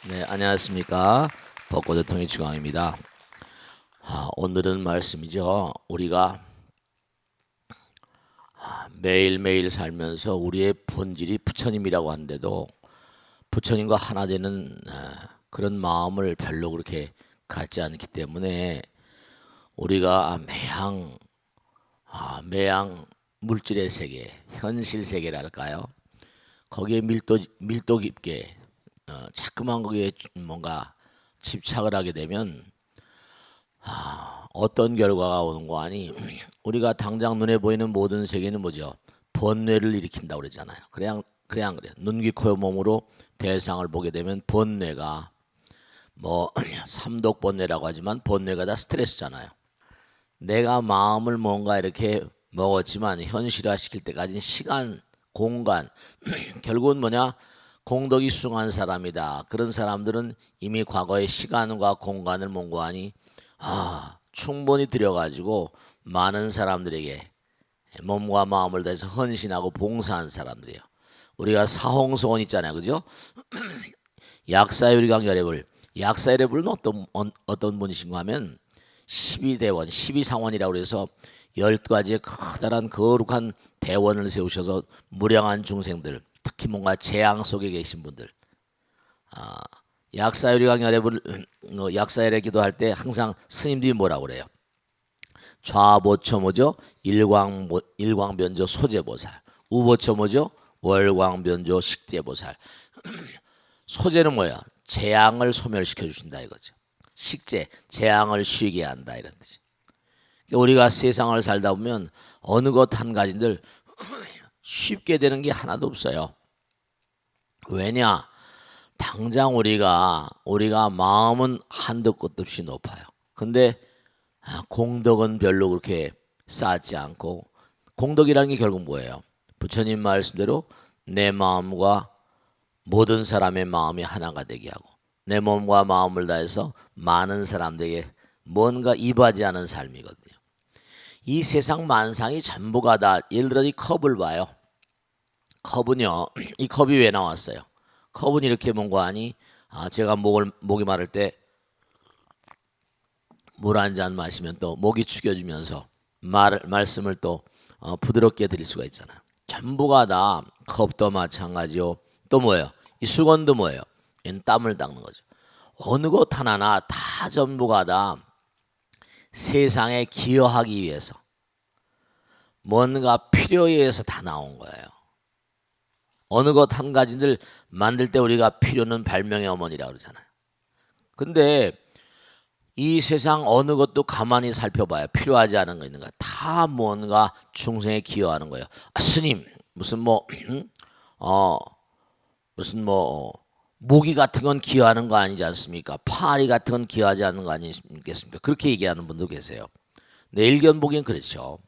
네, 안녕하십니까. 벚꽃대통령 주강입니다. 오늘은 말씀이죠. 우리가 매일매일 살면서 우리의 본질이 부처님이라고 하는데도 부처님과 하나 되는 그런 마음을 별로 그렇게 갖지 않기 때문에 우리가 매양 물질의 세계, 현실 세계랄까요? 거기에 밀도 깊게 자꾸만 거기에 뭔가 집착을 하게 되면 어떤 결과가 오는 거 아니? 우리가 당장 눈에 보이는 모든 세계는 뭐죠? 번뇌를 일으킨다고 그러잖아요. 그래 안 그래요? 눈, 귀, 코, 몸으로 대상을 보게 되면 번뇌가 뭐 삼독 번뇌라고 하지만 번뇌가 다 스트레스잖아요. 내가 마음을 뭔가 이렇게 먹었지만 현실화 시킬 때까지는 시간, 공간 결국은 뭐냐? 공덕이 숭한 사람이다. 그런 사람들은 이미 과거의 시간과 공간을 몽고하니 충분히 들여가지고 많은 사람들에게 몸과 마음을 다해서 헌신하고 봉사한 사람들이에요. 우리가 사홍소원 있잖아요, 그죠? 약사유리강 열애불, 약사열애불은 어떤 분이신가 하면 12대원, 12상원이라고 해서 12가지의 커다란 거룩한 대원을 세우셔서 무량한 중생들, 특히 뭔가 재앙 속에 계신 분들, 약사유리강 열애불, 약사열애 기도할 때 항상 스님들이 뭐라고 그래요? 좌보처 뭐죠? 일광변조 소제보살. 우보처 뭐죠? 월광변조 식제보살. 소제는 뭐야? 재앙을 소멸시켜 주신다 이거죠. 식제, 재앙을 쉬게 한다 이런 뜻이. 우리가 세상을 살다 보면 어느 것 한 가지들 쉽게 되는 게 하나도 없어요. 왜냐? 당장 우리가 마음은 한도 끝도 없이 높아요. 근데 공덕은 별로 그렇게 쌓지 않고, 공덕이라는 게 결국 뭐예요? 부처님 말씀대로 내 마음과 모든 사람의 마음이 하나가 되게 하고 내 몸과 마음을 다해서 많은 사람들에게 뭔가 이바지하는 삶이거든요. 이 세상 만상이 전부가 다, 예를 들어 이 컵을 봐요. 컵은요, 이 컵이 왜 나왔어요? 컵은 이렇게 뭔가 하니 제가 목이 마를 때 물 한 잔 마시면 또 목이 축여지면서 말씀을 또 부드럽게 드릴 수가 있잖아요. 전부가 다 컵도 마찬가지요. 또 뭐예요? 이 수건도 뭐예요? 얘는 땀을 닦는 거죠. 어느 것 하나나 다 전부가 다 세상에 기여하기 위해서 뭔가 필요에 의해서 다 나온 거예요. 어느 것 한 가지를 만들 때 우리가 필요는 발명의 어머니라고 그러잖아요. 근데 이 세상 어느 것도 가만히 살펴봐야 필요하지 않은 거 있는가? 다 뭔가 충성에 기여하는 거예요. 스님 무슨 모기 같은 건 기여하는 거 아니지 않습니까? 파리 같은 건 기여하지 않는 거 아니겠습니까? 그렇게 얘기하는 분도 계세요. 네, 일견 보기엔 그렇죠.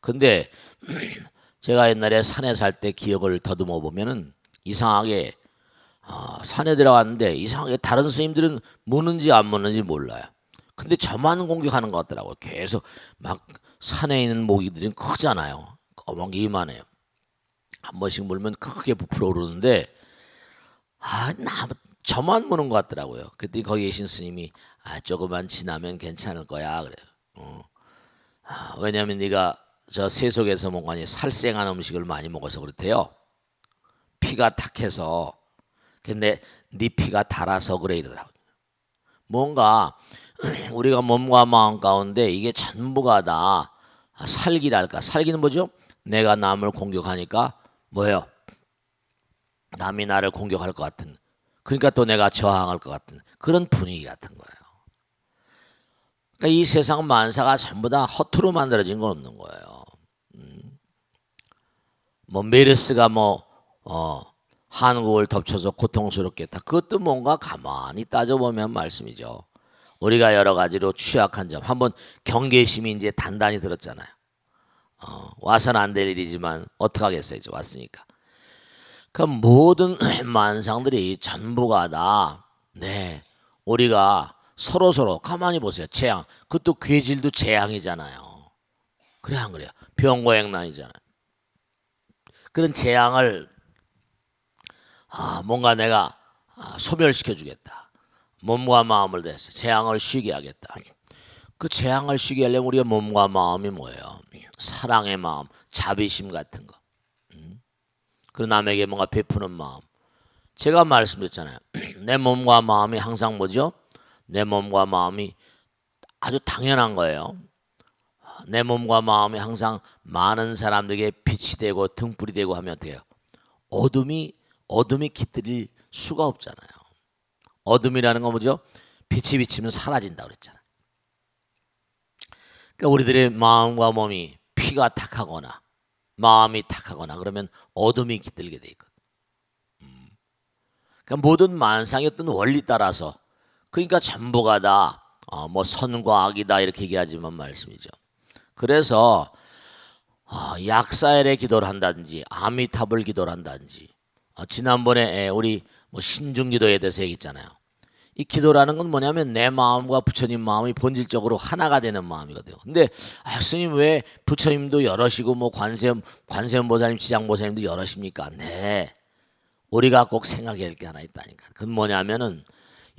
근데 제가 옛날에 산에 살 때 기억을 더듬어 보면은 이상하게 산에 들어갔는데 이상하게 다른 스님들은 무는지 안 무는지 몰라요. 근데 저만 공격하는 것 같더라고요. 계속 막 산에 있는 모기들은 크잖아요. 검은 게 이만해요. 한 번씩 물면 크게 부풀어 오르는데 저만 무는 것 같더라고요. 그때 거기 계신 스님이 조금만 지나면 괜찮을 거야 그래요. 왜냐하면 네가 저 세속에서 뭔가 살생한 음식을 많이 먹어서 그렇대요. 피가 탁해서. 근데 네 피가 달아서 그래 이러더라고요. 뭔가 우리가 몸과 마음 가운데 이게 전부가 다 살기랄까. 살기는 뭐죠? 내가 남을 공격하니까 뭐예요? 남이 나를 공격할 것 같은, 그러니까 또 내가 저항할 것 같은 그런 분위기 같은 거예요. 그러니까 이 세상 만사가 전부 다 허투루 만들어진 건 없는 거예요. 메르스가 한국을 덮쳐서 고통스럽겠다. 그것도 뭔가 가만히 따져보면 말씀이죠. 우리가 여러 가지로 취약한 점, 한번 경계심이 이제 단단히 들었잖아요. 와서는 안 될 일이지만 어떡하겠어요. 이제 왔으니까. 그 모든 만상들이 전부가 다, 우리가 서로 가만히 보세요. 재앙. 그것도 괴질도 재앙이잖아요. 그래 안 그래요? 병고행난이잖아요. 그런 재앙을 뭔가 내가 소멸시켜 주겠다. 몸과 마음을 대해서 재앙을 쉬게 하겠다. 그 재앙을 쉬게 하려면 우리가 몸과 마음이 뭐예요? 사랑의 마음, 자비심 같은 거. 그리고 남에게 뭔가 베푸는 마음. 제가 말씀드렸잖아요. 내 몸과 마음이 항상 뭐죠? 내 몸과 마음이 아주 당연한 거예요. 내 몸과 마음이 항상 많은 사람들에게 빛이 되고 등불이 되고 하면 돼요. 어둠이 깃들일 수가 없잖아요. 어둠이라는 건 뭐죠? 빛이 비치면 사라진다고 그랬잖아요. 그러니까 우리들의 마음과 몸이 피가 탁하거나 마음이 탁하거나 그러면 어둠이 깃들게 돼 있거든. 그러니까 모든 만상의 어떤 원리 따라서 그러니까 전부가 다 뭐 선과 악이다 이렇게 얘기하지만 말씀이죠. 그래서 약사엘의 기도를 한다든지 아미타불 기도를 한다든지 지난번에 우리 뭐 신중기도에 대해서 얘기했잖아요. 이 기도라는 건 뭐냐면 내 마음과 부처님 마음이 본질적으로 하나가 되는 마음이거든요. 근데 스님 왜 부처님도 여럿이고 뭐 관세음보살님, 지장보살님도 여럿입니까? 네. 우리가 꼭 생각해야 할 게 하나 있다니까. 그건 뭐냐면은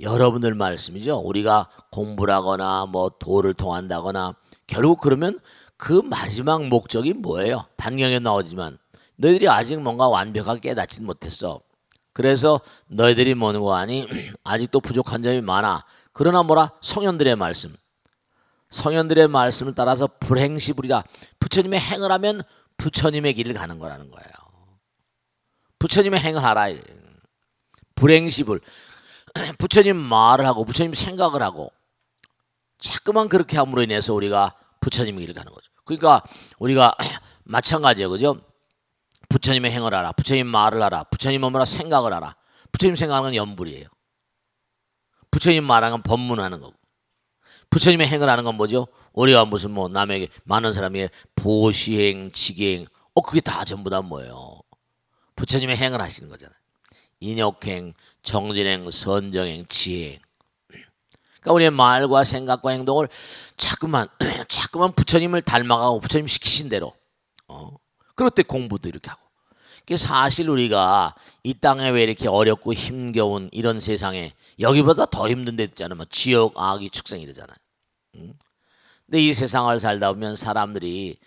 여러분들 말씀이죠. 우리가 공부를 하거나 뭐 도를 통한다거나 결국 그러면 그 마지막 목적이 뭐예요? 단경에 나오지만 너희들이 아직 뭔가 완벽하게 깨닫지 못했어. 그래서 너희들이 뭐는 아니 아직도 부족한 점이 많아. 그러나 뭐라 성현들의 말씀. 성현들의 말씀을 따라서 불행시불이라. 부처님의 행을 하면 부처님의 길을 가는 거라는 거예요. 부처님의 행을 하라. 불행시불. 부처님 말을 하고 부처님 생각을 하고 자꾸만 그렇게 함으로 인해서 우리가 부처님의 길을 가는 거죠. 그러니까 우리가 마찬가지예요. 그죠? 부처님의 행을 하라. 부처님 말을 하라. 부처님 뭐라 생각을 하라. 부처님 생각하는 건 염불이에요. 부처님 말하는 건 법문하는 거고. 부처님의 행을 하는 건 뭐죠? 우리가 무슨 뭐 남에게 많은 사람에게 보시행, 지행 그게 다 전부 다 뭐예요? 부처님의 행을 하시는 거잖아요. 인욕행, 정진행, 선정행, 지행. 그러니까 우리의 말과 생각과 행동을 자꾸만 부처님을 닮아가고 부처님 시키신 대로 그럴 때 공부도 이렇게 하고. 사실 우리가 이 땅에 왜 이렇게 어렵고 힘겨운 이런 세상에 여기보다 더 힘든 데 있잖아요. 뭐 지옥, 악이, 축생 이러잖아요. 근데 이 세상을 살다 보면 사람들이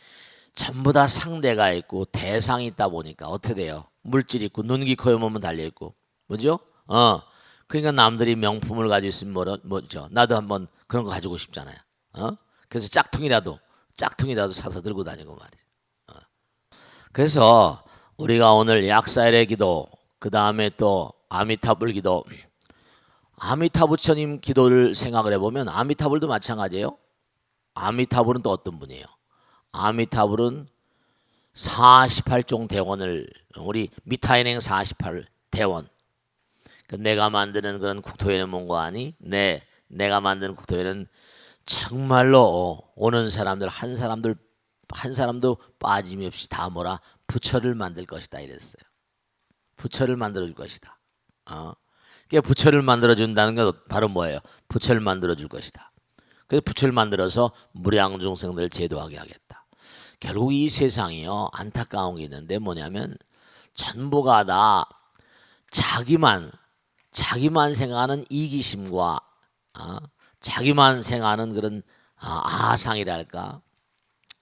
전부 다 상대가 있고 대상이 있다 보니까 어떻게 돼요? 물질 있고 눈, 귀, 코, 몸은 달려 있고 뭐죠? 그러니까 남들이 명품을 가지고 있으면 뭐죠? 나도 한번 그런 거 가지고 싶잖아요. 그래서 짝퉁이라도 사서 들고 다니고 말이죠. 그래서 우리가 오늘 약사엘의 기도, 그 다음에 또 아미타불 기도, 아미타부처님 기도를 생각을 해보면 아미타불도 마찬가지예요. 아미타불은 또 어떤 분이에요? 아미타불은 48종 대원을 우리 미타인행 48 대원. 내가 만드는 그런 국토에는 뭔가 아니? 내가 만드는 국토에는 정말로 오는 사람들 한 사람도 빠짐이 없이 다 뭐라 부처를 만들 것이다 이랬어요. 부처를 만들어 줄 것이다. 그러니까 부처를 만들어 준다는 건 바로 뭐예요? 부처를 만들어 줄 것이다. 그래서 부처를 만들어서 무량 중생들을 제도하게 하겠다. 결국 이 세상이요 안타까운 게 있는데 뭐냐면 전부가 다 자기만 생각하는 이기심과 자기만 생각하는 그런 아상이랄까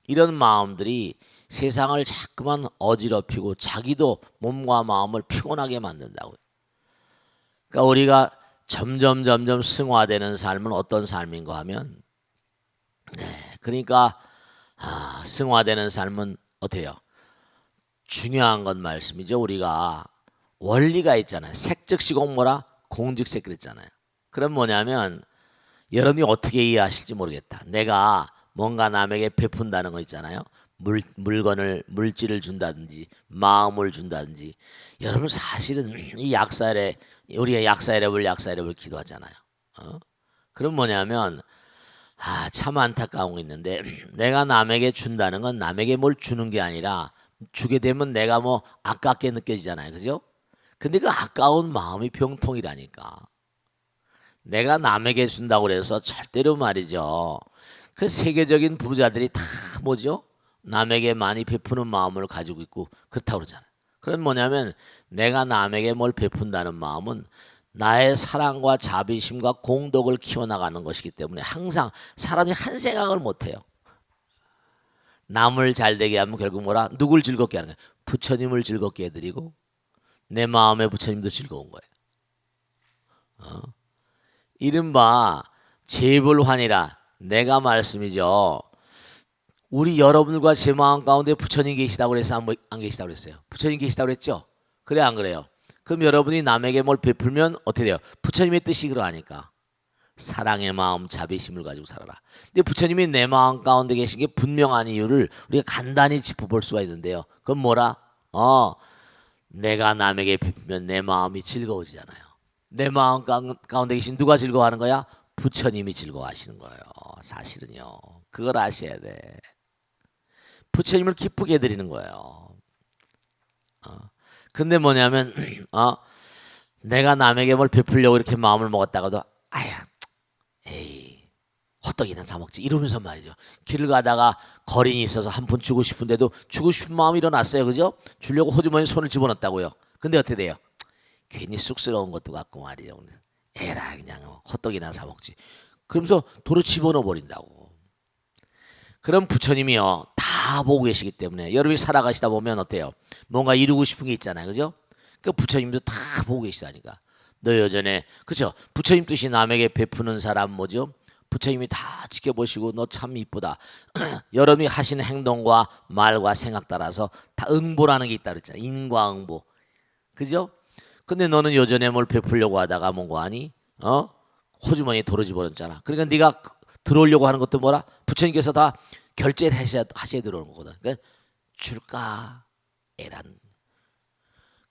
이런 마음들이 세상을 자꾸만 어지럽히고 자기도 몸과 마음을 피곤하게 만든다고요. 그러니까 우리가 점점 승화되는 삶은 어떤 삶인가 하면 그러니까 승화되는 삶은 어때요? 중요한 건 말씀이죠. 우리가 원리가 있잖아요. 색즉시공 뭐라? 공즉색 그랬잖아요. 그럼 뭐냐면 여러분이 어떻게 이해하실지 모르겠다. 내가 뭔가 남에게 베푼다는 거 있잖아요. 물질을 준다든지 마음을 준다든지 여러분 사실은 이 약사엘에 우리가 약사엘을 기도하잖아요. 그럼 뭐냐면 참 안타까운 게 있는데 내가 남에게 준다는 건 남에게 뭘 주는 게 아니라 주게 되면 내가 뭐 아깝게 느껴지잖아요. 그죠? 근데 그 아까운 마음이 병통이라니까. 내가 남에게 준다고 그래서 절대로 말이죠. 그 세계적인 부자들이 다 뭐죠? 남에게 많이 베푸는 마음을 가지고 있고 그렇다고 그러잖아요. 그건 뭐냐면 내가 남에게 뭘 베푼다는 마음은 나의 사랑과 자비심과 공덕을 키워나가는 것이기 때문에 항상 사람이 한 생각을 못해요. 남을 잘되게 하면 결국 뭐라? 누굴 즐겁게 하는 거예요? 부처님을 즐겁게 해드리고 내 마음의 부처님도 즐거운 거예요. 이른바 재불환이라 내가 말씀이죠. 우리 여러분과 제 마음 가운데 부처님 계시다고 그래서 안 계시다고 그랬어요? 부처님 계시다고 그랬죠? 그래 안 그래요? 그럼 여러분이 남에게 뭘 베풀면 어떻게 돼요? 부처님의 뜻이 그러하니까 사랑의 마음 자비심을 가지고 살아라. 근데 부처님이 내 마음 가운데 계신 게 분명한 이유를 우리가 간단히 짚어볼 수가 있는데요. 그건 뭐라? 내가 남에게 베풀면 내 마음이 즐거워지잖아요. 내 마음 가운데 계신 누가 즐거워하는 거야? 부처님이 즐거워하시는 거예요. 사실은요. 그걸 아셔야 돼. 부처님을 기쁘게 해드리는 거예요. 근데 뭐냐면 내가 남에게 뭘 베풀려고 이렇게 마음을 먹었다가도 에이 헛떡이나 사 먹지 이러면서 말이죠. 길을 가다가 거린이 있어서 한 푼 주고 싶은데도 주고 싶은 마음이 일어났어요. 그죠? 주려고 호주머니에 손을 집어넣었다고요. 근데 어떻게 돼요? 괜히 쑥스러운 것도 같고 말이죠. 에라 그냥 헛떡이나 사 먹지. 그러면서 도로 집어넣어 버린다고. 그럼 부처님이요 다 보고 계시기 때문에 여러분이 살아가시다 보면 어때요? 뭔가 이루고 싶은 게 있잖아요. 그죠? 그 부처님도 다 보고 계시다니까. 너 여전에 그렇죠? 부처님 뜻이 남에게 베푸는 사람 뭐죠? 부처님이 다 지켜보시고 너 참 이쁘다. 여러분이 하시는 행동과 말과 생각 따라서 다 응보라는 게 있다 그랬잖아요. 인과응보. 그죠? 근데 너는 여전에 뭘 베풀려고 하다가 뭔가 하니? 호주머니에 도로 집어넣었잖아. 그러니까 네가 들어오려고 하는 것도 뭐라? 부처님께서 다 결제를 하셔야 들어오는 거거든. 그러니까 줄까? 에란.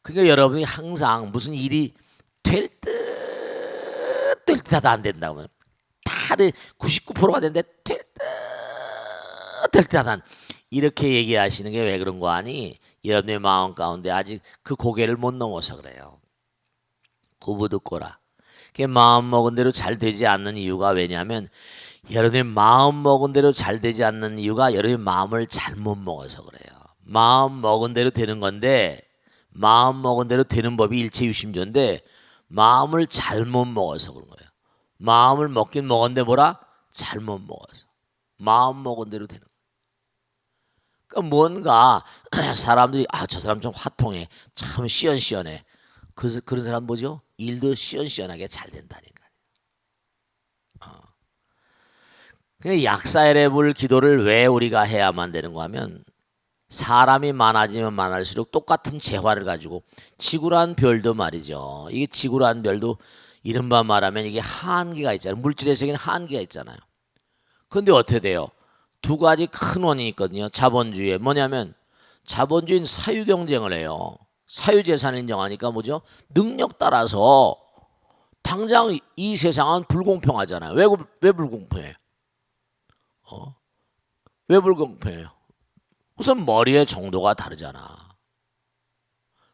그러니까 여러분이 항상 무슨 일이 될 듯 안 된다고. 다들 99%가 되는데 될 듯 안 이렇게 얘기하시는 게 왜 그런 거 아니? 여러분의 마음 가운데 아직 그 고개를 못 넘어서 그래요. 고부 듣거라. 그게 마음 먹은 대로 잘 되지 않는 이유가 왜냐하면 여러분의 마음 먹은 대로 잘 되지 않는 이유가 여러분의 마음을 잘못 먹어서 그래요. 마음 먹은 대로 되는 건데 마음 먹은 대로 되는 법이 일체유심조인데 마음을 잘못 먹어서 그런 거예요. 마음을 먹긴 먹었는데 뭐라? 잘못 먹어서. 마음 먹은 대로 되는 거예요. 그러니까 뭔가 사람들이 저 사람 좀 화통해. 참 시원시원해. 그런 사람 뭐죠? 일도 시원시원하게 잘 된다니까요. 약사엘레볼 기도를 왜 우리가 해야만 되는가 하면 사람이 많아지면 많을수록 똑같은 재화를 가지고 지구란 별도 말이죠. 이게 지구란 별도 이른바 말하면 이게 한계가 있잖아요. 물질의 세계는 한계가 있잖아요. 근데 어떻게 돼요? 두 가지 큰 원인이 있거든요. 자본주의에 뭐냐면 자본주의는 사유 경쟁을 해요. 사유재산을 인정하니까 뭐죠? 능력 따라서 당장 이 세상은 불공평하잖아요. 왜 불공평해요? 왜 불공평해요? 우선 머리의 정도가 다르잖아.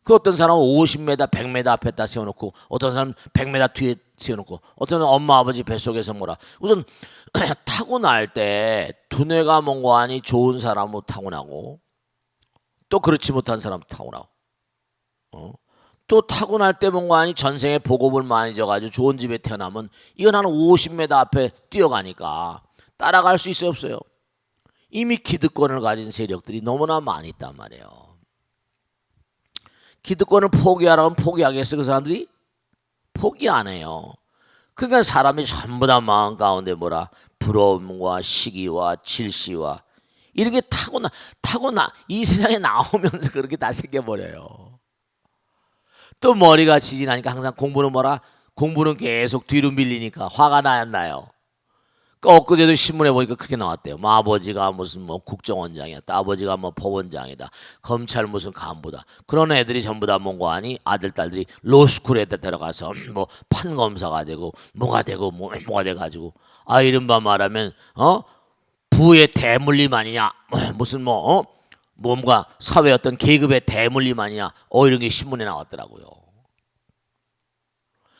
그 어떤 사람은 50m, 100m 앞에다 세워놓고 어떤 사람은 100m 뒤에 세워놓고 어떤 사람은 엄마 아버지 뱃속에서 뭐라. 우선 타고날 때 두뇌가 뭔가 하니 좋은 사람은 타고나고 또 그렇지 못한 사람 타고나고 또 타고날 때 뭔가 하니 전생에 복업을 많이 져가지고 좋은 집에 태어나면 이건 한 50m 앞에 뛰어가니까 따라갈 수 있어요 없어요? 이미 기득권을 가진 세력들이 너무나 많이 있단 말이에요. 기득권을 포기하라면 포기하겠어? 그 사람들이? 포기 안 해요. 그러니까 사람이 전부 다 마음 가운데 뭐라? 부러움과 시기와 질시와 이런 게 타고나 이 세상에 나오면서 그렇게 다 생겨버려요. 또 머리가 지진하니까 항상 공부는 뭐라? 공부는 계속 뒤로 밀리니까 화가 나야 안 나요? 엊그제도 신문에 보니까 그렇게 나왔대요. 아버지가 무슨 뭐 국정원장이었다. 아버지가 뭐 법원장이다. 검찰 무슨 간부다. 그런 애들이 전부 다 뭔가 하니 아들 딸들이 로스쿨에 들어가서 뭐 판검사가 되고 뭐가 되고 뭐가 돼 가지고 이른바 말하면 부의 대물림 아니냐. 무슨 뭔가 사회 어떤 계급의 대물림 아니냐. 이런 게 신문에 나왔더라고요.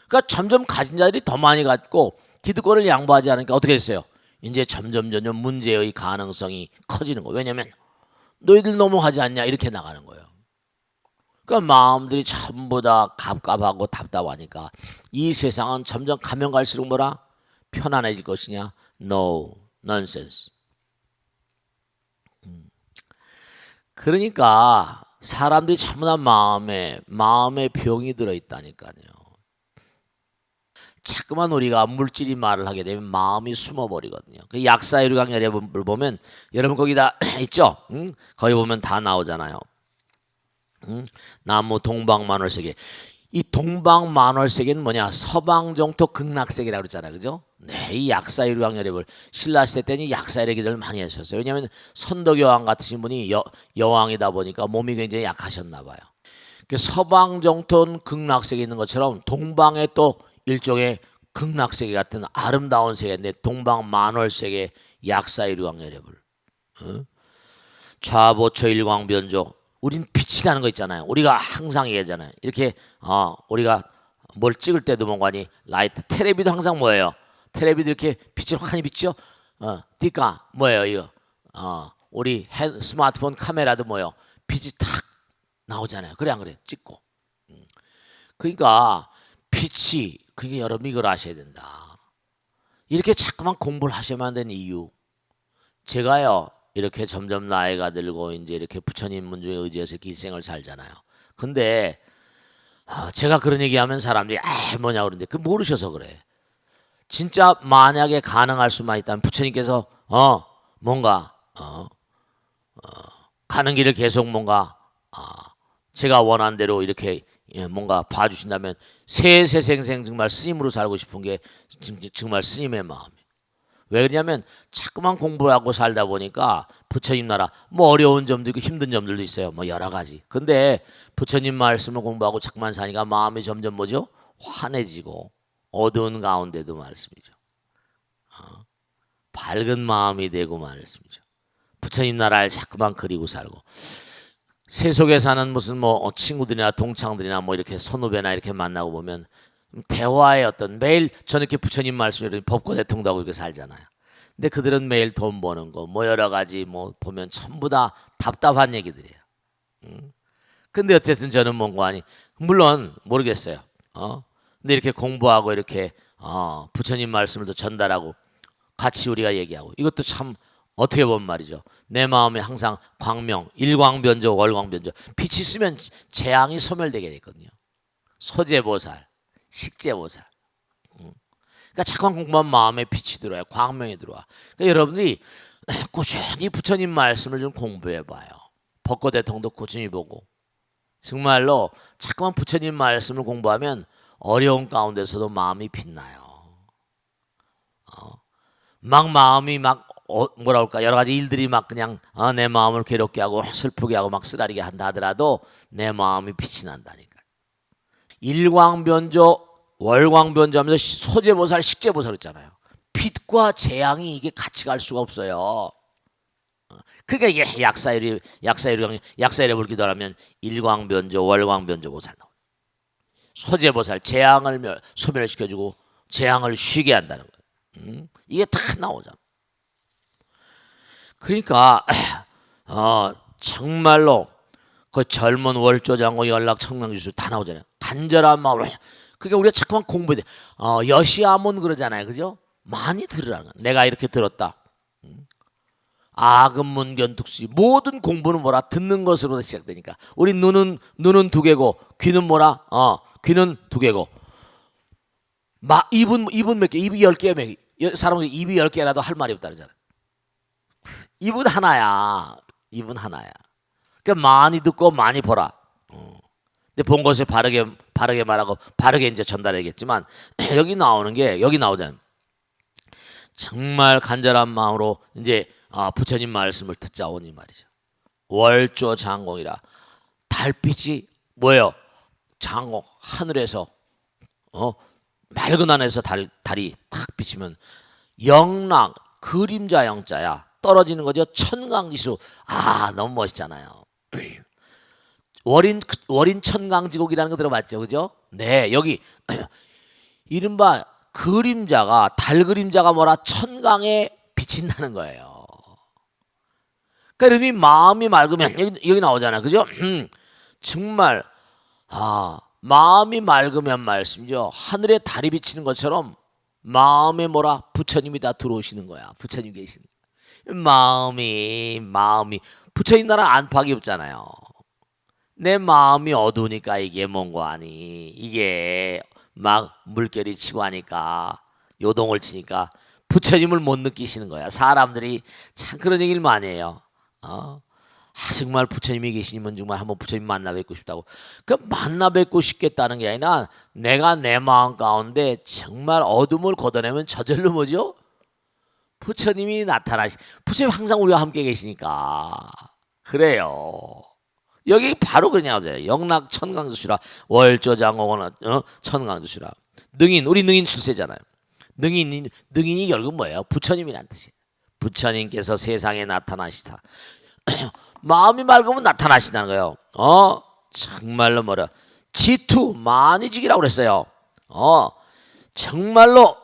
그러니까 점점 가진 자들이 더 많이 갖고 기득권을 양보하지 않으니까 어떻게 됐어요? 이제 점점 문제의 가능성이 커지는 거예요. 왜냐하면 너희들 너무하지 않냐 이렇게 나가는 거예요. 그러니까 마음들이 전부 다 갑갑하고 답답하니까 이 세상은 점점 가면 갈수록 뭐라? 편안해질 것이냐? No, nonsense. 그러니까 사람들이 전부 다 마음에 병이 들어있다니까요. 자꾸만 우리가 물질이 말을 하게 되면 마음이 숨어버리거든요. 그 약사유리강 여러분을 보면 여러분 거기다 있죠? 거기 보면 다 나오잖아요. 나무 동방만월세계. 이 동방만월세계는 뭐냐? 서방정토 극락세계라고 그랬잖아요. 그죠? 네, 이 약사유리강 여러분 신라시대 때는 약사의 기도를 많이 하셨어요. 왜냐하면 선덕여왕 같으신 분이 여왕이다 보니까 몸이 굉장히 약하셨나 봐요. 그 서방정토는 극락세계에 있는 것처럼 동방에 또 일종의 극락세계 같은 아름다운 세계인데 동방만월세계 약사유리강 여러분 좌보초 일광변조. 우린 빛이라는 거 있잖아요. 우리가 항상 얘기하잖아요. 이렇게 우리가 뭘 찍을 때도 뭔가니 라이트 텔레비도 항상 뭐예요? 텔레비도 이렇게 빛을 확하니 비치죠. 그러니까 뭐예요 이거? 우리 스마트폰 카메라도 뭐예요? 빛이 탁 나오잖아요. 그래 안 그래? 찍고. 그러니까 빛이 그게 여러분 이걸 아셔야 된다. 이렇게 자꾸만 공부를 하셔야만 되는 이유. 제가요 이렇게 점점 나이가 들고 이제 이렇게 부처님 문중에 의지해서 일생을 살잖아요. 근데 제가 그런 얘기하면 사람들이 뭐냐 그러는데 그 모르셔서 그래. 진짜 만약에 가능할 수만 있다면 부처님께서 뭔가 가는 길을 계속 뭔가 제가 원한 대로 이렇게 뭔가 봐주신다면 세세생생 정말 스님으로 살고 싶은 게 정말 스님의 마음이에요. 왜 그러냐면 자꾸만 공부하고 살다 보니까 부처님 나라 뭐 어려운 점도 있고 힘든 점들도 있어요. 뭐 여러 가지. 근데 부처님 말씀을 공부하고 자꾸만 사니까 마음이 점점 뭐죠? 환해지고 어두운 가운데도 말씀이죠. 밝은 마음이 되고 말씀이죠. 부처님 나라를 자꾸만 그리고 살고 세속에 사는 무슨 뭐 친구들이나 동창들이나 뭐 이렇게 선후배나 이렇게 만나고 보면 대화의 어떤 매일 저는 이렇게 부처님 말씀을 법고 대통도 하고 이렇게 살잖아요. 근데 그들은 매일 돈 버는 거 뭐 여러 가지 뭐 보면 전부 다 답답한 얘기들이에요. 근데 어쨌든 저는 뭔가 아니 물론 모르겠어요. 근데 이렇게 공부하고 이렇게 부처님 말씀을 또 전달하고 같이 우리가 얘기하고 이것도 참 어떻게 보면 말이죠. 내 마음에 항상 광명, 일광변조, 월광변조 빛이 있으면 재앙이 소멸되게 되거든요. 소재보살, 식재보살. 그러니까 자꾸만 공부하면 마음에 빛이 들어와요. 광명이 들어와. 그러니까 여러분들이 꾸준히 부처님 말씀을 좀 공부해봐요. 법고대통도 꾸준히 보고 정말로 자꾸만 부처님 말씀을 공부하면 어려운 가운데서도 마음이 빛나요. 막 마음이 막 뭐라 할까 여러 가지 일들이 막 그냥 내 마음을 괴롭게 하고 슬프게 하고 막 쓰라리게 한다 하더라도 내 마음이 빛이 난다니까. 일광변조 월광변조 하면서 소재보살 식재보살 있잖아요. 빛과 재앙이 이게 같이 갈 수가 없어요. 그러니까 이게 약사유리 불기도 하면 일광변조 월광변조 보살 나와요. 소재보살 재앙을 소멸시켜주고 재앙을 쉬게 한다는 거예요. 이게 다 나오잖아. 그러니까 정말로 그 젊은 월조장고 연락 청명지수 다 나오잖아요. 간절한 마음으로. 그러니까 우리가 자꾸만 공부해야 돼. 여시아문 그러잖아요. 그죠? 많이 들으라는 거야. 내가 이렇게 들었다. 아금문견특수 모든 공부는 뭐라 듣는 것으로 시작되니까 우리 눈은 두 개고 귀는 뭐라 귀는 두 개고 입은 몇 개? 입이 10개야 몇 개? 사람은 입이 10개라도 할 말이 없다 그러잖아. 입은 하나야. 입은 하나야. 그러니까 많이 듣고 많이 보라. 근데 본 것을 바르게 말하고 바르게 이제 전달하겠지만 여기 나오잖아요. 정말 간절한 마음으로 이제 부처님 말씀을 듣자오니 말이죠. 월조 장공이라 달빛이 뭐예요? 장공 하늘에서 맑은 하늘에서 달이 탁 비치면 영락 그림자 영자야 떨어지는 거죠. 천강지수 너무 멋있잖아요. 월인 천강지국이라는 거 들어봤죠, 그죠? 네, 여기 이른바 그림자가 달 그림자가 뭐라 천강에 비친다는 거예요. 그러니까 이름이 마음이 맑으면 여기 나오잖아요, 그죠? 정말 마음이 맑으면 말씀이죠. 하늘에 달이 비치는 것처럼 마음에 뭐라 부처님이 다 들어오시는 거야. 부처님 계시는 마음이 부처님 나라 안팎이 없잖아요. 내 마음이 어두우니까 이게 뭔고 하니 이게 막 물결이 치고 하니까 요동을 치니까 부처님을 못 느끼시는 거야. 사람들이 참 그런 얘기를 많이 해요. 정말 부처님이 계시면 정말 한번 부처님 만나 뵙고 싶다고. 그 만나 뵙고 싶겠다는 게 아니라 내가 내 마음 가운데 정말 어둠을 걷어내면 저절로 뭐죠? 부처님이 부처님 항상 우리와 함께 계시니까 그래요. 여기 바로 그냥 영락 천강주시라 월조장공원 천강주시라 능인 우리 능인 출세잖아요. 능인이 결국 뭐예요? 부처님이란 뜻이에요. 부처님께서 세상에 나타나시다. 마음이 맑으면 나타나신다는 거예요. 정말로 뭐라 지투 만이직이라고 그랬어요. 정말로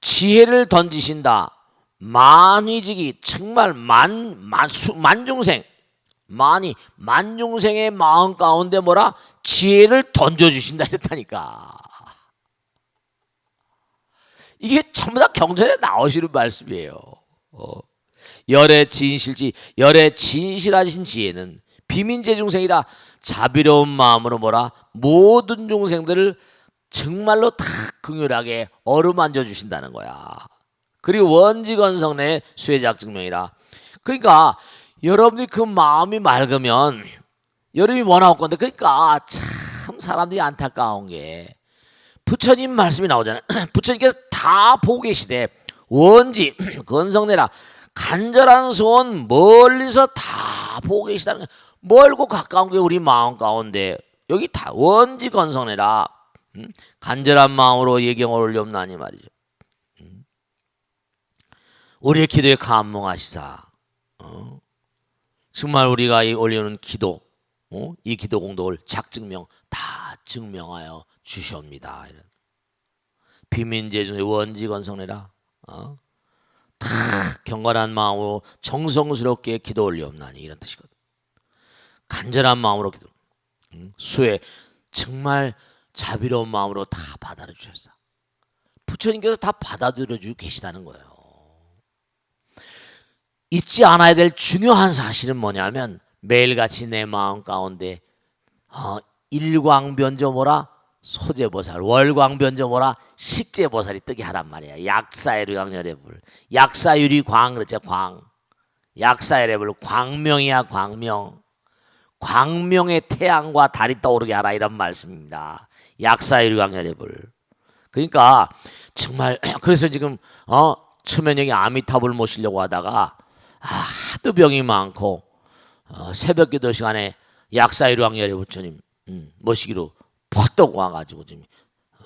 지혜를 던지신다. 만위직이 정말 만중생 만중생의 마음 가운데 뭐라 지혜를 던져주신다 이랬다니까. 이게 전부 다 경전에 나오시는 말씀이에요. 열의 진실하신 지혜는 비민제 중생이라 자비로운 마음으로 뭐라 모든 중생들을 정말로 다 긍휼하게 어루만져 주신다는 거야. 그리고 원지건성 내 수혜작 증명이라. 그러니까 여러분이 그 마음이 맑으면 여러분이 원하고 건데 그러니까 참 사람들이 안타까운 게 부처님 말씀이 나오잖아요. 부처님께서 다 보고 계시되 원지 건성내라 간절한 소원 멀리서 다 보고 계시다는 거예요. 멀고 가까운 게 우리 마음 가운데 여기 다 원지 건성내라 간절한 마음으로 예경을 올려옵나니 말이죠. 우리의 기도에 감몽하시사 정말 우리가 올려놓은 기도 이 기도 공덕을 작증명 다 증명하여 주시옵니다. 이런 비민제 중에 원지 건성내라 다 경건한 마음으로 정성스럽게 기도 올려옵나니 이런 뜻이거든. 간절한 마음으로 기도 수혜 정말 자비로운 마음으로 다 받아들여 주셨어. 부처님께서 다 받아들여 주고 계시다는 거예요. 잊지 않아야 될 중요한 사실은 뭐냐면 매일같이 내 마음 가운데 일광변조모라 소제보살 월광변조모라 식제보살이 뜨게 하란 말이야. 약사유리광열애불 약사유리광 그렇죠. 광 약사열애불 광명이야. 광명의 태양과 달이 떠오르게 하라 이런 말씀입니다. 약사유리광열애불. 그러니까 정말 그래서 지금 처면역에 아미타불 모시려고 하다가 하도 병이 많고 새벽 기도 시간에 약사유리광열애 부처님 모시기로 퍼떡 와가지고 지금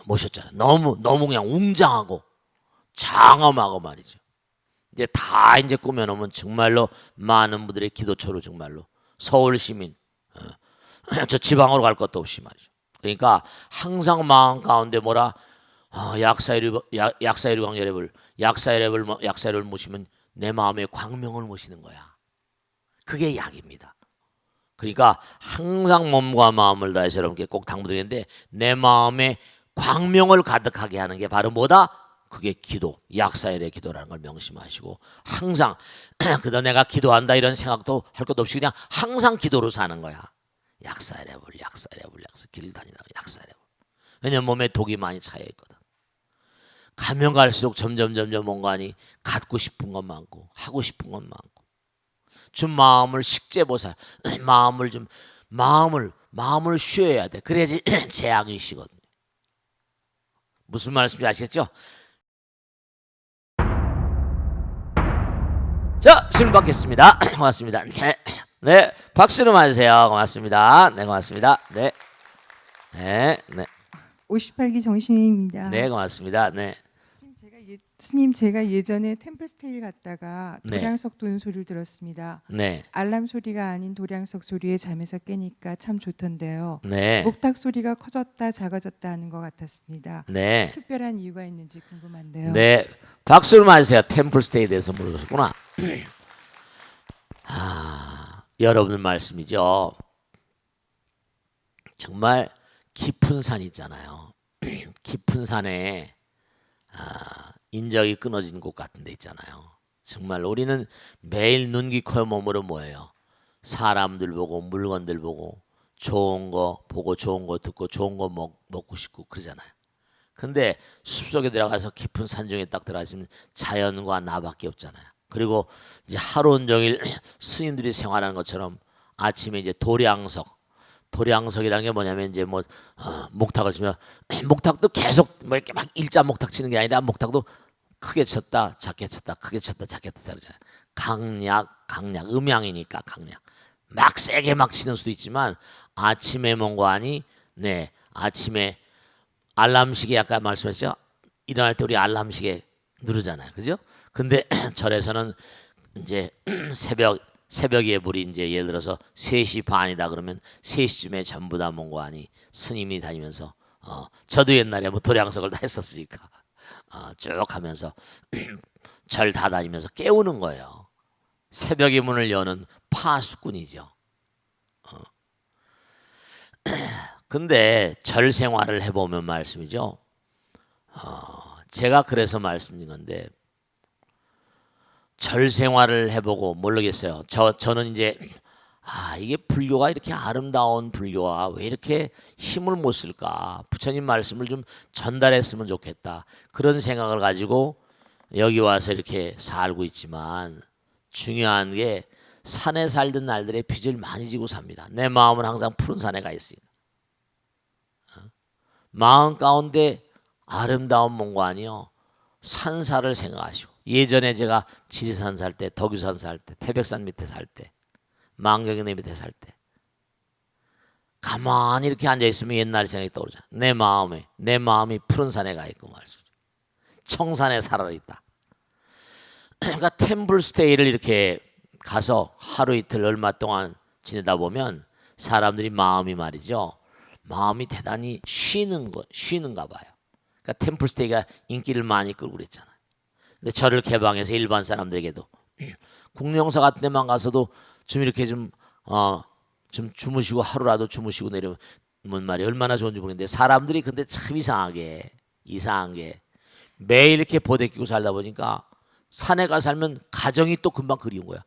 모셨잖아요. 너무 그냥 웅장하고 장엄하고 말이죠. 이제 다 이제 꾸며놓으면 정말로 많은 분들의 기도처로 정말로 서울 시민 저 지방으로 갈 것도 없이 말이죠. 그러니까 항상 마음 가운데 뭐라 약사유리광열애불 약사유리를 모시면 내 마음에 광명을 모시는 거야. 그게 약입니다. 그러니까 항상 몸과 마음을 다해서 여러분께 꼭 당부드리는데 내 마음에 광명을 가득하게 하는 게 바로 뭐다? 그게 기도, 약사열의 기도라는 걸 명심하시고 항상 그다 내가 기도한다 이런 생각도 할 것도 없이 그냥 항상 기도로 사는 거야. 약사열애불 길 다니다 약사열애불. 왜냐면 몸에 독이 많이 차여 있거든. 가면 갈수록 점점 뭔가니 갖고 싶은 것 많고 하고 싶은 것 많고 좀 마음을 식제보살 마음을 쉬어야 돼. 그래야지 재앙이 쉬거든요. 무슨 말씀인지 아시겠죠? 자, 질문 받겠습니다. 고맙습니다. 네, 박수로 맞으세요. 고맙습니다. 네, 고맙습니다. 네. 58기 정신입니다. 네, 고맙습니다. 네. 스님 제가 예전에 템플스테이 갔다가 네. 도량석 도는 소리를 들었습니다. 네. 알람 소리가 아닌 도량석 소리에 잠에서 깨니까 참 좋던데요. 네. 목탁 소리가 커졌다 작아졌다 하는 것 같았습니다. 네. 특별한 이유가 있는지 궁금한데요. 네. 박수를 맞으세요. 템플스테이에 대해서 물어보셨구나. 여러분들 말씀이죠. 정말 깊은 산 있잖아요. 깊은 산에 인적이 끊어진 곳 같은 데 있잖아요. 정말 우리는 매일 눈, 귀, 코, 몸으로 뭐예요? 사람들 보고 물건들 보고 좋은 거 보고 좋은 거 듣고 좋은 거 먹고 싶고 그러잖아요. 근데 숲속에 들어가서 깊은 산중에 딱 들어가시면 자연과 나밖에 없잖아요. 그리고 이제 하루 온종일 스님들이 생활하는 것처럼 아침에 이제 도량석이라는 게 뭐냐면 이제 뭐 목탁을 치면 목탁도 계속 뭐 이렇게 막 일자 목탁 치는 게 아니라 목탁도 크게 쳤다 작게 쳤다 크게 쳤다 작게 쳤다 그러잖아요. 강약 음양이니까 강약 막 세게 막 치는 수도 있지만 아침에 뭔가하니 네 아침에 알람시계 아까 말씀하셨죠. 일어날 때 우리 알람시계 누르잖아요, 그죠? 근데 절에서는 이제 새벽 예불이 이제 예를 들어서 3시 반이다 그러면 3시쯤에 전부 다 뭔가하니 스님이 다니면서 저도 옛날에 뭐 도량석을 다 했었으니까 쭉 하면서 절 다 다니면서 깨우는 거예요. 새벽의 문을 여는 파수꾼이죠. 근데 절 생활을 해보면 말씀이죠. 제가 그래서 말씀드린 건데 절 생활을 해보고 모르겠어요. 저는 이제 이게 불교가 이렇게 아름다운 불교와 왜 이렇게 힘을 못 쓸까? 부처님 말씀을 좀 전달했으면 좋겠다. 그런 생각을 가지고 여기 와서 이렇게 살고 있지만 중요한 게 산에 살던 날들의 빚을 많이 지고 삽니다. 내 마음은 항상 푸른 산에 가 있으니까. 마음 가운데 아름다운 뭔가 아니요. 산사를 생각하시고 예전에 제가 지리산 살 때, 덕유산 살 때, 태백산 밑에 살 때, 망경내 밑에 살 때 가만히 이렇게 앉아 있으면 옛날 생각이 떠오르잖아. 내 마음이 푸른 산에 가 있고 말이죠. 청산에 살아 있다. 그러니까 템플스테이를 이렇게 가서 하루 이틀 얼마 동안 지내다 보면 사람들이 마음이 말이죠. 마음이 대단히 쉬는가 봐요. 그러니까 템플스테이가 인기를 많이 끌고 그랬잖아요. 근데 절을 개방해서 일반 사람들에게도 국령사 같은 데만 가서도 좀 이렇게 좀 주무시고 하루라도 주무시고 내려면 말이 얼마나 좋은지 모르겠는데 사람들이 근데 참 이상한 게 매일 이렇게 보대 끼고 살다 보니까 산에 가 살면 가정이 또 금방 그리운 거야.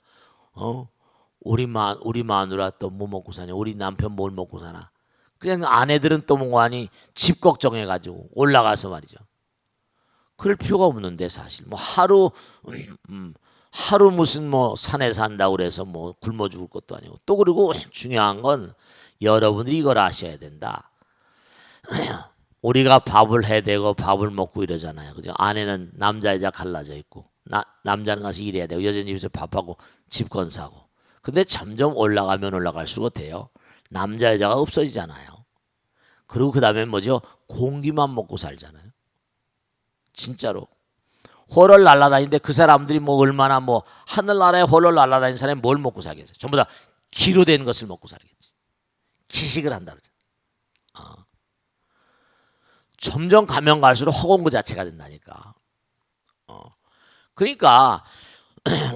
우리 마누라 또 뭐 먹고 사냐? 우리 남편 뭘 먹고 사나? 그냥 아내들은 또 뭐하니 집 걱정해가지고 올라가서 말이죠. 그럴 필요가 없는데 사실 뭐 하루 무슨 뭐 산에 산다고 그래서 뭐 굶어 죽을 것도 아니고 또 그리고 중요한 건 여러분들이 이걸 아셔야 된다. 우리가 밥을 해대고 밥을 먹고 이러잖아요. 그죠? 아내는 남자 여자 갈라져 있고 남자는 가서 일해야 되고 여자는 집에서 밥하고 집 건사고. 근데 점점 올라가면 올라갈수록 돼요. 남자 여자가 없어지잖아요. 그리고 그 다음에 뭐죠? 공기만 먹고 살잖아요. 진짜로. 홀을 날아다니는데 그 사람들이 뭐 얼마나 뭐 하늘나라에 홀을 날아다니는 사람이 뭘 먹고 살겠어요? 전부 다 기로 된 것을 먹고 살겠지. 기식을 한다 그러잖아요. 점점 가면 갈수록 허공 그 자체가 된다니까. 그러니까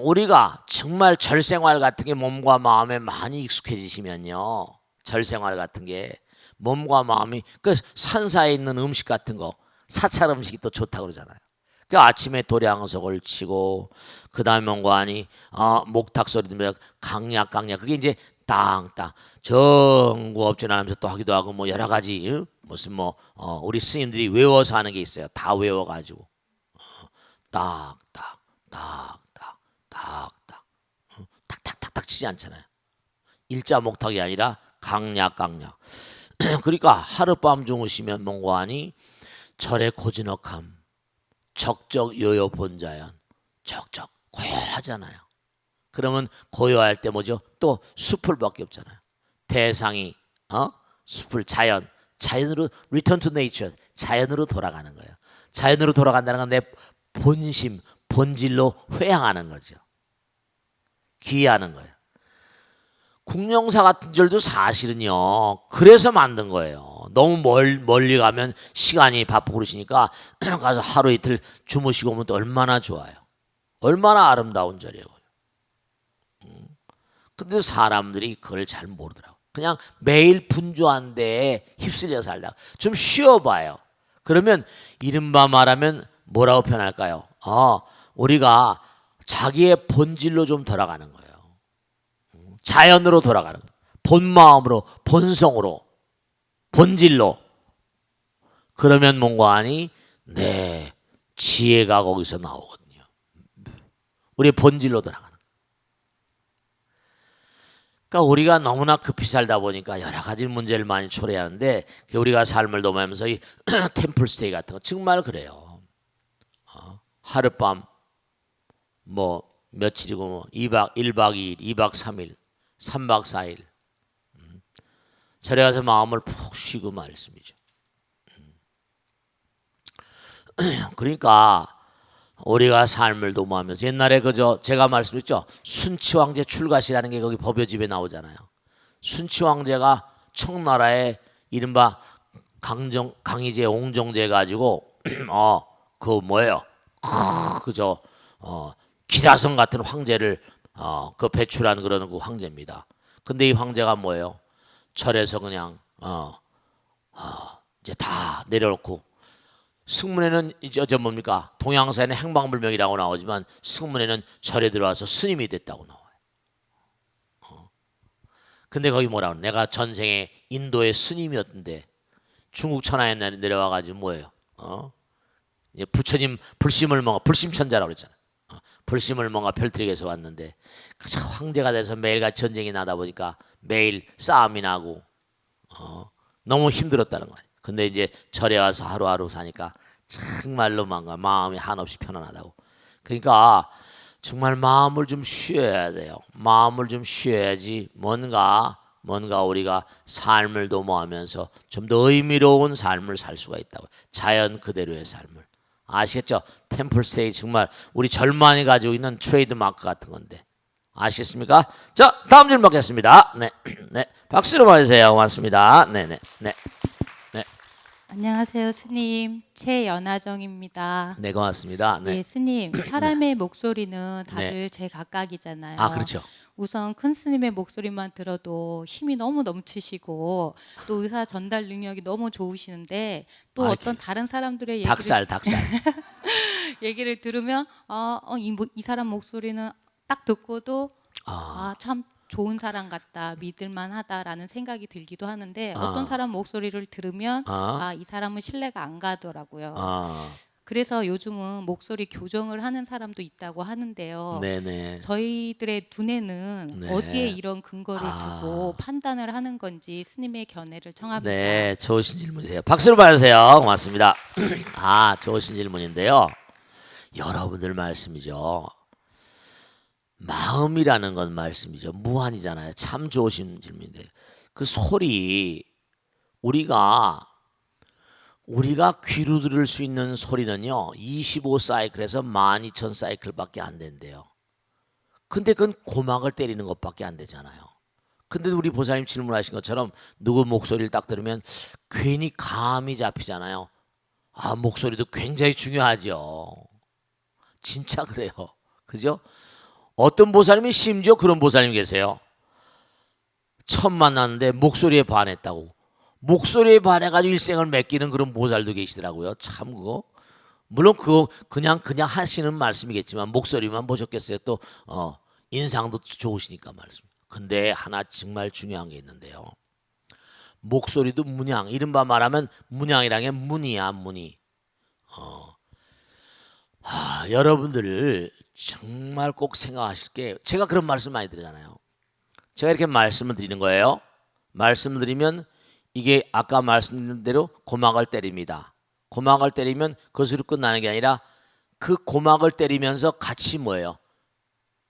우리가 정말 절생활 같은 게 몸과 마음에 많이 익숙해지시면요. 절생활 같은 게 몸과 마음이 그 산사에 있는 음식 같은 거 사찰 음식이 또 좋다고 그러잖아요. 그 아침에 도량석을 치고 그 다음에 뭔가 하니 목탁 소리 들으면 강약 그게 이제 땅땅 정구 업전하면서 또 하기도 하고 뭐 여러 가지 무슨 뭐 우리 스님들이 외워서 하는 게 있어요. 다 외워가지고 딱딱 탁탁탁탁 치지 않잖아요. 일자 목탁이 아니라 강약 그러니까 하룻밤 주무시면 뭔가 하니 절의 고즈넉함 적적 요요 본자연 적적 고요하잖아요. 그러면 고요할 때 뭐죠? 또 숲을밖에 없잖아요. 대상이 숲을 자연으로 return to nature 자연으로 돌아가는 거예요. 자연으로 돌아간다는 건 내 본질로 회항하는 거죠. 귀하는 거예요. 국령사 같은 절도 사실은요. 그래서 만든 거예요. 너무 멀리 가면 시간이 바쁘고 그러시니까 가서 하루 이틀 주무시고 오면 또 얼마나 좋아요. 얼마나 아름다운 절이에요. 근데 사람들이 그걸 잘 모르더라고. 그냥 매일 분주한 데에 휩쓸려 살다가 좀 쉬어봐요. 그러면 이른바 말하면 뭐라고 표현할까요? 우리가 자기의 본질로 좀 돌아가는 거예요. 자연으로 돌아가는 거예요. 본마음으로, 본성으로, 본질로. 그러면 뭔가 하니 네, 지혜가 거기서 나오거든요. 우리의 본질로 돌아가는 거예요. 그러니까 우리가 너무나 급히 살다 보니까 여러 가지 문제를 많이 초래하는데 우리가 삶을 도모하면서 이 템플스테이 같은 거 정말 그래요. 하룻밤 뭐 며칠이고 뭐 1박 2일, 2박 3일, 3박 4일 절에 가서 마음을 푹 쉬고 말씀이죠. 그러니까 우리가 삶을 도모하면서 옛날에 그저 제가 말씀했죠. 순치 황제 출가시라는 게 거기 법요집에 나오잖아요. 순치 황제가 청나라의 이른바 강희제 옹정제 가지고 그 뭐예요? 그저 기라성 같은 황제를 그 배출한 그런 그 황제입니다. 근데 이 황제가 뭐예요? 절에서 그냥 이제 다 내려놓고 승문에는 이제 뭡니까? 동양사에는 행방불명이라고 나오지만 승문에는 절에 들어와서 스님이 됐다고 나와요. 근데 거기 뭐라고? 내가 전생에 인도의 스님이었는데 중국 천하에 내려와가지고 뭐예요? 부처님 불심을 뭔가 불심천자라고 그랬잖아. 불심을 뭔가 펼뜨리게서 왔는데 그저 황제가 돼서 매일같이 전쟁이 나다 보니까 매일 싸움이 나고 너무 힘들었다는 거예요. 근데 이제 절에 와서 하루하루 사니까 정말로 뭔가 마음이 한없이 편안하다고. 그러니까 정말 마음을 좀 쉬어야 돼요. 마음을 좀 쉬어야지 뭔가 우리가 삶을 도모하면서 좀 더 의미로운 삶을 살 수가 있다고. 자연 그대로의 삶을. 아시겠죠? 템플스테이 정말 우리 절만이 가지고 있는 트레이드 마크 같은 건데. 아시겠습니까? 자, 다음 질문 받겠습니다. 네. 네. 박수로 봐주세요. 고맙습니다. 네, 네. 네. 안녕하세요, 스님. 최연아정입니다. 네, 고맙습니다. 네. 예, 스님. 사람의 목소리는 다들 제각각이잖아요. 아, 그렇죠. 우선 큰 스님의 목소리만 들어도 힘이 너무 넘치시고 또 의사 전달 능력이 너무 좋으시는데 또 어떤 다른 사람들의 닭살. 얘기를 들으면 이 사람 목소리는 딱 듣고도 참 좋은 사람 같다, 믿을만하다라는 생각이 들기도 하는데 어떤 사람 목소리를 들으면 이 사람은 신뢰가 안 가더라고요. 그래서 요즘은 목소리 교정을 하는 사람도 있다고 하는데요. 네네. 저희들의 두뇌는 네. 어디에 이런 근거를 두고 판단을 하는 건지 스님의 견해를 청합니다. 네, 좋으신 질문이세요. 박수를 받으세요. 고맙습니다. 좋으신 질문인데요. 여러분들 말씀이죠. 마음이라는 건 말씀이죠. 무한이잖아요. 참 좋으신 질문인데 그 소리 우리가 귀로 들을 수 있는 소리는요 25사이클에서 12,000사이클밖에 안 된대요. 근데 그건 고막을 때리는 것밖에 안 되잖아요. 근데 우리 보살님 질문하신 것처럼 누구 목소리를 딱 들으면 괜히 감이 잡히잖아요. 목소리도 굉장히 중요하죠. 진짜 그래요. 그죠? 어떤 보살님이 심지어 그런 보살님 계세요. 처음 만났는데 목소리에 반했다고. 목소리에 반해가지고 일생을 맡기는 그런 보살도 계시더라고요. 참 그거. 물론 그거 그냥 하시는 말씀이겠지만 목소리만 보셨겠어요. 또 인상도 좋으시니까 말씀. 근데 하나 정말 중요한 게 있는데요. 목소리도 문양. 이른바 말하면 문양이라는 게 문이야, 문이. 여러분들 정말 꼭 생각하실 게 제가 그런 말씀 많이 드리잖아요. 제가 이렇게 말씀을 드리는 거예요. 말씀을 드리면 이게 아까 말씀드린 대로 고막을 때립니다. 고막을 때리면 그것으로 끝나는 게 아니라 그 고막을 때리면서 같이 뭐예요?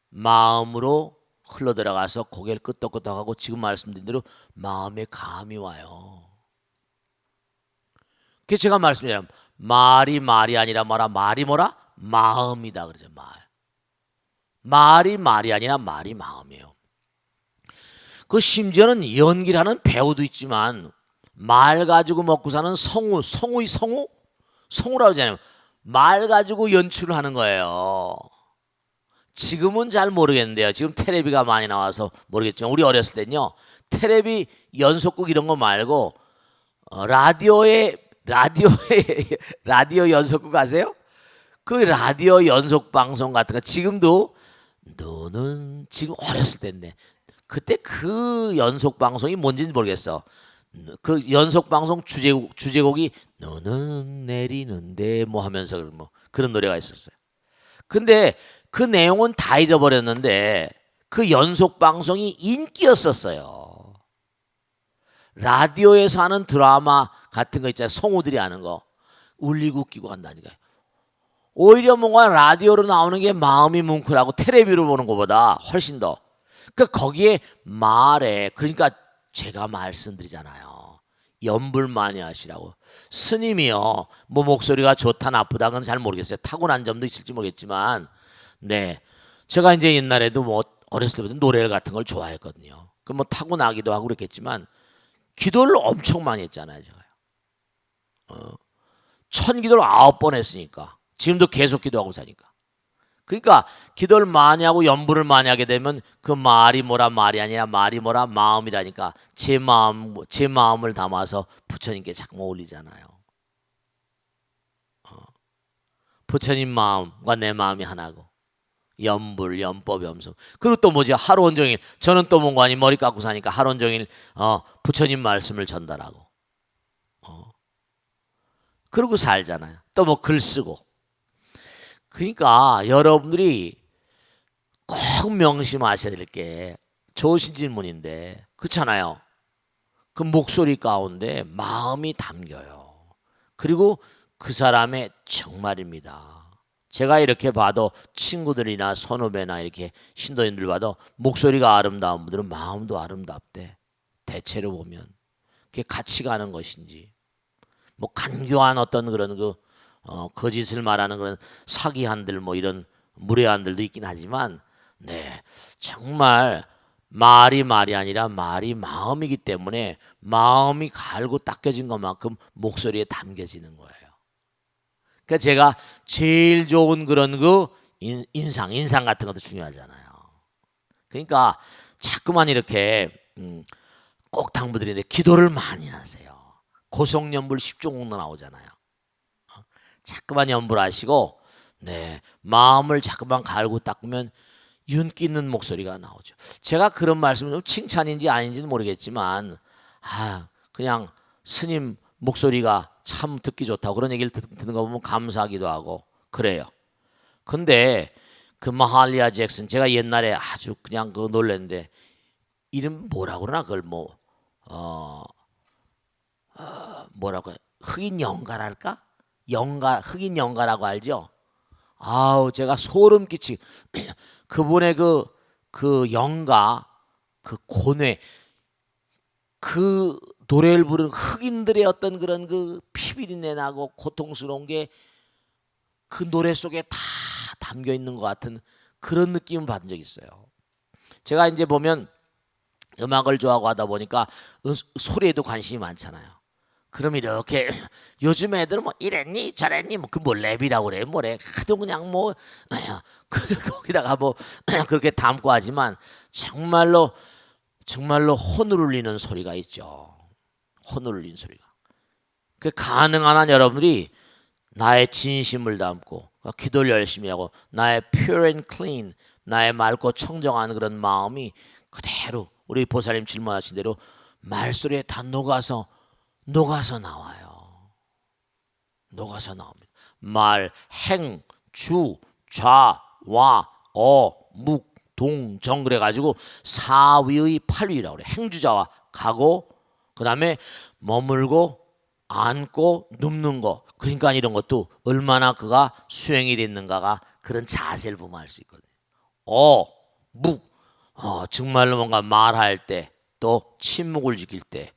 마음으로 흘러들어가서 고개를 끄덕끄덕하고 지금 말씀드린 대로 마음에 감이 와요. 그래서 제가 말씀드리면 말이 아니라 말이 뭐라? 마음이다 그러죠. 말이 아니라 말이 마음이에요. 그 심지어는 연기를 하는 배우도 있지만 말 가지고 먹고 사는 성우라고 하잖아요. 말 가지고 연출을 하는 거예요. 지금은 잘 모르겠는데요. 지금 텔레비가 많이 나와서 모르겠지만 우리 어렸을 때는요. 텔레비 연속극 이런 거 말고 라디오에 라디오 연속극 아세요? 그 라디오 연속 방송 같은 거 지금도 너는 지금 어렸을 때인데 그때 그 연속 방송이 뭔지는 모르겠어. 그 연속 방송 주제곡이 너는 내리는데 뭐 하면서 뭐 그런 노래가 있었어요. 근데 그 내용은 다 잊어버렸는데 그 연속 방송이 인기였었어요. 라디오에서 하는 드라마 같은 거 있잖아요. 성우들이 하는 거 울리고 웃기고 한다니까요. 오히려 뭔가 라디오로 나오는 게 마음이 뭉클하고 텔레비로 보는 것보다 훨씬 더. 그러니까 거기에 말에 그러니까 제가 말씀드리잖아요. 연불 많이 하시라고. 스님이요. 뭐 목소리가 좋다 나쁘다 건 잘 모르겠어요. 타고난 점도 있을지 모르겠지만 네. 제가 이제 옛날에도 뭐 어렸을 때부터 노래 같은 걸 좋아했거든요. 그 뭐 타고나기도 하고 그랬겠지만 기도를 엄청 많이 했잖아요, 제가요. 천기도를 9번 했으니까. 지금도 계속 기도하고 사니까. 그러니까 기도를 많이 하고 연불을 많이 하게 되면 그 말이 뭐라 말이 아니라 말이 뭐라 마음이라니까 제 마음을 담아서 부처님께 자꾸 올리잖아요. 부처님 마음과 내 마음이 하나고 연불, 연법, 염승. 그리고 또 뭐지? 하루 온종일 저는 또 뭔가 아니 머리 깎고 사니까 하루 온종일 부처님 말씀을 전달하고 그러고 살잖아요. 또 뭐 글 쓰고. 그러니까 여러분들이 꼭 명심하셔야 될 게 좋으신 질문인데 그렇잖아요. 그 목소리 가운데 마음이 담겨요. 그리고 그 사람의 정말입니다. 제가 이렇게 봐도 친구들이나 선후배나 이렇게 신도인들 봐도 목소리가 아름다운 분들은 마음도 아름답대. 대체로 보면 그게 같이 가는 것인지 뭐 간교한 어떤 그런 거짓을 말하는 그런 사기한들 뭐 이런 무례한들도 있긴 하지만 네 정말 말이 아니라 말이 마음이기 때문에 마음이 갈고 닦여진 것만큼 목소리에 담겨지는 거예요. 그러니까 제가 제일 좋은 그런 인상 같은 것도 중요하잖아요. 그러니까 자꾸만 이렇게 꼭 당부드리는데 기도를 많이 하세요. 고성연불 10종옥도 나오잖아요. 자꾸만 연불하시고 네 마음을 자꾸만 갈고 닦으면 윤기 있는 목소리가 나오죠. 제가 그런 말씀은 좀 칭찬인지 아닌지는 모르겠지만 그냥 스님 목소리가 참 듣기 좋다고 그런 얘기를 듣는 거 보면 감사하기도 하고 그래요. 근데 그 마할리아 잭슨 제가 옛날에 아주 그냥 놀랬는데 이름 뭐라고 그러나 그걸 뭐라고 흑인 영가랄까? 흑인 영가라고 알죠? 아우 제가 소름 끼치 그분의 그 영가 그 고뇌 그 노래를 부르는 흑인들의 어떤 그런 그 피비린내 나고 고통스러운 게 그 노래 속에 다 담겨 있는 것 같은 그런 느낌을 받은 적이 있어요. 제가 이제 보면 음악을 좋아하고 하다 보니까 소리에도 관심이 많잖아요. 그럼 이렇게 요즘 애들은 뭐 이랬니 저랬니 뭐 그 뭐 랩이라고 그래 뭐래 하도 그냥 뭐 거기다가 뭐 그렇게 담고 하지만 정말로 혼을 울리는 소리가 있죠. 혼을 울리는 소리가. 그 가능한 한 여러분들이 나의 진심을 담고 기도를 열심히 하고 나의 pure and clean 나의 맑고 청정한 그런 마음이 그대로 우리 보살님 질문하신 대로 말소리에 다 녹아서 나와요. 녹아서 나옵니다. 말, 행, 주, 좌, 와, 묵, 동, 정 그래가지고 사위의 팔위라고 그래. 행주자와 가고 그 다음에 머물고 앉고 눕는 거. 그러니까 이런 것도 얼마나 그가 수행이 됐는가가 그런 자세를 보면 알 수 있거든요. 묵, 정말로 뭔가 말할 때 또 침묵을 지킬 때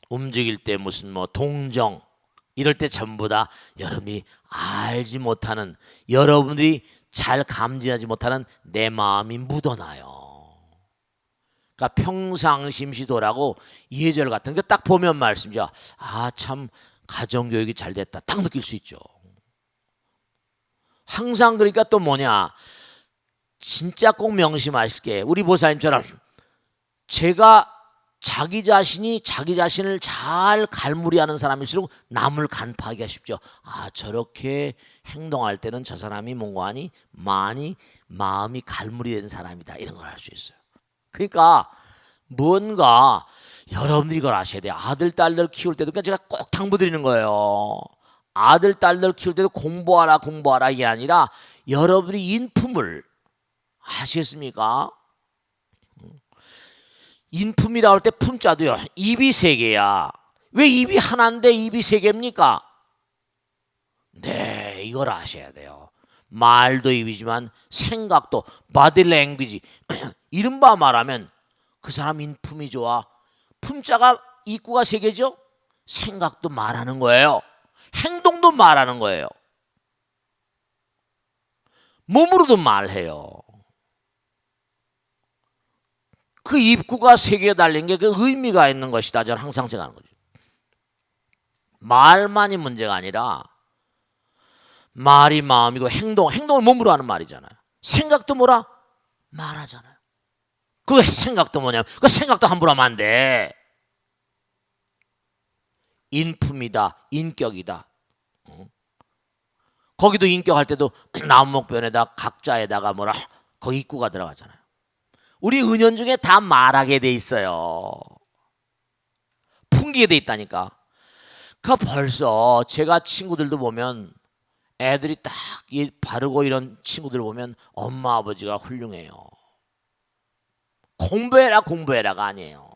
움직일 때 무슨 뭐 동정 이럴 때 전부 다 여러분이 알지 못하는 여러분들이 잘 감지하지 못하는 내 마음이 묻어나요. 그러니까 평상심시도라고 예절 같은 거 딱 보면 말씀이죠. 참 가정교육이 잘 됐다 딱 느낄 수 있죠. 항상 그러니까 또 뭐냐 진짜 꼭 명심하실 게 우리 보살님처럼 제가 자기 자신이 자기 자신을 잘 갈무리하는 사람일수록 남을 간파하기가 쉽죠. 아, 저렇게 행동할 때는 저 사람이 뭔가 많이 마음이 갈무리된 사람이다, 이런 걸 알 수 있어요. 그러니까 뭔가 여러분들이 이걸 아셔야 돼요. 아들 딸들 키울 때도 그냥 제가 꼭 당부드리는 거예요. 아들 딸들 키울 때도 공부하라 이게 아니라 여러분들이 인품을 아시겠습니까? 인품이라고 할 때 품자도요, 입이 세 개야. 왜 입이 하나인데 입이 세 개입니까? 네, 이걸 아셔야 돼요. 말도 입이지만 생각도, 바디 랭귀지, 이른바 말하면 그 사람 인품이 좋아. 품자가 입구가 세 개죠. 생각도 말하는 거예요. 행동도 말하는 거예요. 몸으로도 말해요. 그 입구가 세 개 달린 게 그 의미가 있는 것이다, 저는 항상 생각하는 거죠. 말만이 문제가 아니라 말이 마음이고 행동을 몸으로 하는 말이잖아요. 생각도 뭐라? 말하잖아요. 그 생각도 뭐냐면 그 생각도 함부로 하면 안 돼. 인품이다, 인격이다. 거기도 인격할 때도 나무목변에다 각자에다가 뭐라 거기 입구가 들어가잖아요. 우리 은연 중에 다 말하게 돼 있어요. 풍기게 돼 있다니까. 그 벌써 제가 친구들도 보면 애들이 딱 바르고 이런 친구들 보면 엄마 아버지가 훌륭해요. 공부해라가 아니에요.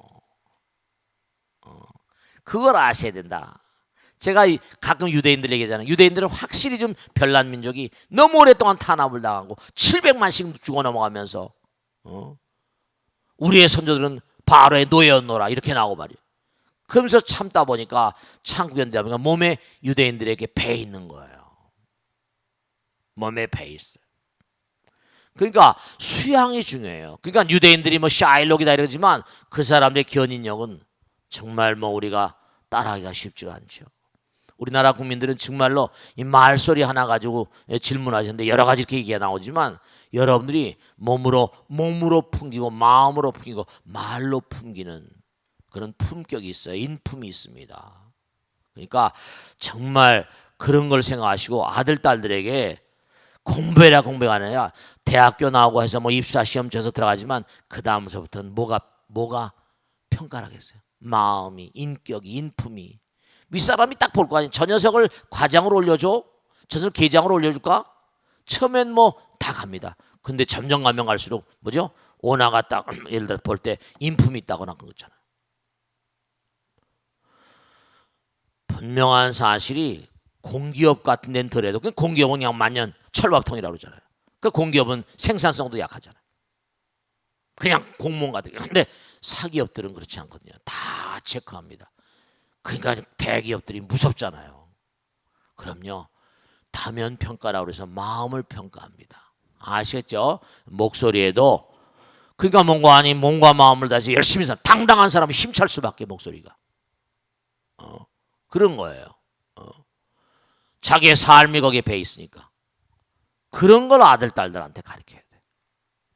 그걸 아셔야 된다. 제가 가끔 유대인들 얘기하잖아요. 유대인들은 확실히 좀 별난 민족이 너무 오랫동안 탄압을 당하고 700만씩 죽어 넘어가면서 우리의 선조들은 바로의 노예였노라 이렇게 나오고 말이에요. 그러면서 참다 보니까 참고 견디다 보니까 몸에 유대인들에게 배 있는 거예요. 몸에 배 있어요. 그러니까 수양이 중요해요. 그러니까 유대인들이 뭐 샤일록이다 이러지만 그 사람들의 견인력은 정말 뭐 우리가 따라하기가 쉽지가 않죠. 우리나라 국민들은 정말로 이 말소리 하나 가지고 질문하셨는데 여러 가지 이렇게 얘기가 나오지만 여러분들이 몸으로 풍기고 마음으로 풍기고 말로 풍기는 그런 품격이 있어요. 인품이 있습니다. 그러니까 정말 그런 걸 생각하시고 아들 딸들에게 공부가 아니라 대학교 나오고 해서 뭐 입사 시험 쳐서 들어가지만 그 다음서부터는 뭐가 평가를 하겠어요. 마음이, 인격이, 인품이. 윗사람이 딱 볼 거 아니에요. 저 녀석을 과장으로 올려줘? 저 녀석 계장으로 올려줄까? 처음엔 뭐 다 갑니다. 근데 점점 가면 갈수록 뭐죠? 오나가 딱 예를 들어 볼 때 인품이 있다거나 그런 거 있잖아요. 분명한 사실이 공기업 같은 데는 덜해도 공기업은 그냥 만년 철밥통이라고 그러잖아요. 그 공기업은 생산성도 약하잖아요. 그냥 공무원 같은 게. 근데 사기업들은 그렇지 않거든요. 다 체크합니다. 그러니까 대기업들이 무섭잖아요. 그럼요. 다면 평가라고 해서 마음을 평가합니다. 아시겠죠? 목소리에도 그러니까 몸과 마음을 다시 열심히 살 당당한 사람이 힘찰 수밖에 목소리가. 그런 거예요. 자기의 삶이 거기에 배 있으니까. 그런 걸 아들 딸들한테 가르쳐야 돼.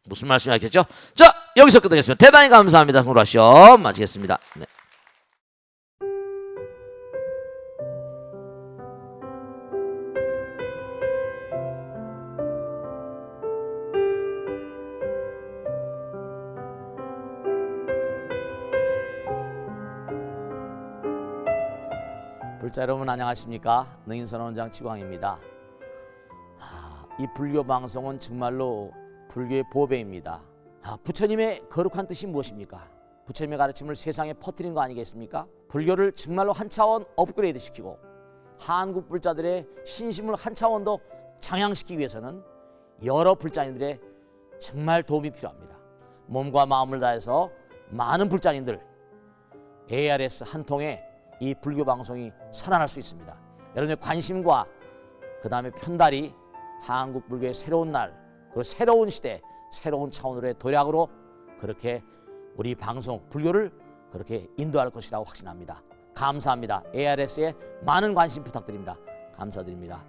무슨 말씀이 알겠죠? 자, 여기서 끝내겠습니다. 대단히 감사합니다. 오늘 시험 마치겠습니다. 네. 불자 여러분 안녕하십니까? 능인선원장 지광입니다. 이 불교 방송은 정말로 불교의 보배입니다. 부처님의 거룩한 뜻이 무엇입니까? 부처님의 가르침을 세상에 퍼뜨린 거 아니겠습니까? 불교를 정말로 한 차원 업그레이드 시키고 한국 불자들의 신심을 한 차원 더 장양시키기 위해서는 여러 불자님들의 정말 도움이 필요합니다. 몸과 마음을 다해서 많은 불자님들 ARS 한 통에 이 불교 방송이 살아날 수 있습니다. 여러분의 관심과 그 다음에 편달이 한국 불교의 새로운 날, 그리고 새로운 시대, 새로운 차원으로의 도약으로 그렇게 우리 방송 불교를 그렇게 인도할 것이라고 확신합니다. 감사합니다. ARS에 많은 관심 부탁드립니다. 감사드립니다.